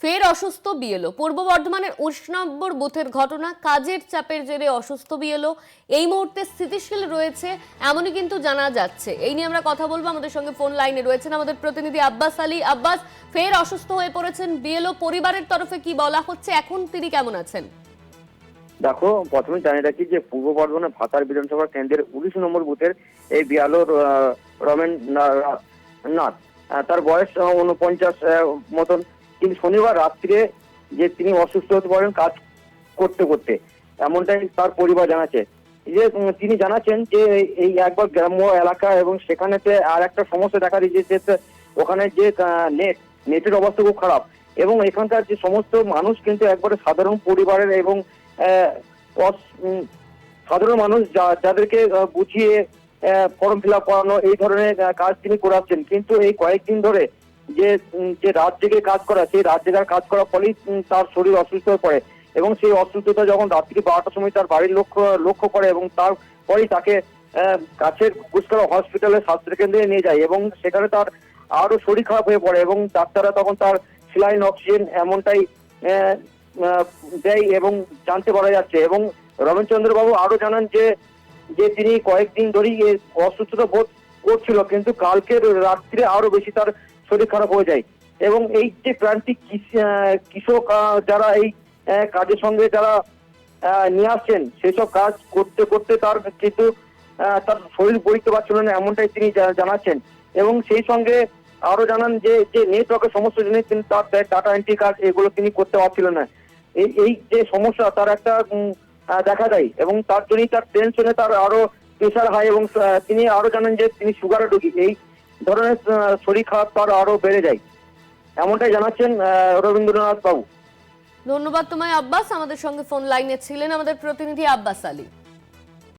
ফের অসুস্থ বিএলও। পূর্ব বর্ধমানের 19 নম্বর বুথের ঘটনা, কাজের চাপের জেরে অসুস্থ বিএলও। এই মুহূর্তে স্থিতিশীল রয়েছে এমনই কিন্তু জানা যাচ্ছে। এই নিয়ে আমরা কথা বলবো। আমাদের সঙ্গে ফোন লাইনে রয়েছেন আমাদের প্রতিনিধি আব্বাস আলী। আব্বাস, ফের অসুস্থ হয়ে পড়েছেন বিএলও, পরিবারের তরফে কি বলা হচ্ছে, এখন তিনি কেমন আছেন? দেখো, প্রথমে জানিয়ে রাখি যে পূর্ব বর্ধমানের ভাতার বিধানসভা কেন্দ্রের 19 নম্বর বুথের এই বিয়ালোর রমেন নাথ, তার বয়স 49 মতন। কিন্তু শনিবার রাত্রে যে তিনি অসুস্থ হতে পারেন কাজ করতে করতে, এমনটাই তার পরিবার জানাচ্ছে। যে তিনি জানাচ্ছেন যে এই একবার গ্রাম্য এলাকা এবং সেখানেতে আর একটা সমস্যা দেখা দিয়েছে, যে ওখানে যে নেটের অবস্থা খুব খারাপ এবং এখানকার যে সমস্ত মানুষ কিন্তু একবারে সাধারণ পরিবারের এবং সাধারণ মানুষ যাদেরকে বুঝিয়ে ফর্ম ফিল আপ করানো এই ধরনের কাজ তিনি করাচ্ছেন। কিন্তু এই কয়েকদিন ধরে যে রাত জেগে কাজ করা, সেই রাত জেগার কাজ করার ফলেই তার শরীর অসুস্থ হয়ে পড়ে এবং সেই অসুস্থতা যখন রাত্রি 12টার সময় তার বাড়ির লক্ষ্য করে এবং তারপরেই তাকে কাছের পুষ্কর হসপিটালে স্বাস্থ্যকেন্দ্রে নিয়ে যায় এবং সেখানে তার আরো শরীর খারাপ হয়ে পড়ে এবং ডাক্তাররা তখন তার স্যালাইন, অক্সিজেন এমনটাই দেয় এবং জানতে পারা যাচ্ছে। এবং রমেনচন্দ্র বাবু আরো জানান যে তিনি কয়েকদিন ধরেই অসুস্থতা বোধ করছিল, কিন্তু কালকের রাত্রে আরো বেশি তার শরীর খারাপ হয়ে যায় এবং এই যে প্রান্তিক কৃষক যারা এই কাজের সঙ্গে যারা নিয়ে আসছেন, সেসব কাজ করতে করতে তার কিন্তু তার শরীর বইতে পারছিল না, এমনটাই তিনি জানাচ্ছেন। এবং সেই সঙ্গে আরো জানান যে নেটওয়ার্কের সমস্যার জন্য তিনি তার ডাটা এন্ট্রি কাজ এগুলো তিনি করতে পারছিলেন না। এই যে সমস্যা তার একটা দেখা দেয় এবং তার জন্যই তার টেনশনে তার আরো প্রেশার হাই এবং তিনি আরো জানান যে তিনি সুগারে রোগী, এই ধরনের শরীর খারাপ তার আরো বেড়ে যায়, এমনটাই জানাচ্ছেন রবীন্দ্রনাথ বাবু। ধন্যবাদ তোমায় আব্বাস। আমাদের সঙ্গে ফোন লাইনে ছিলেন আমাদের প্রতিনিধি আব্বাস আলী।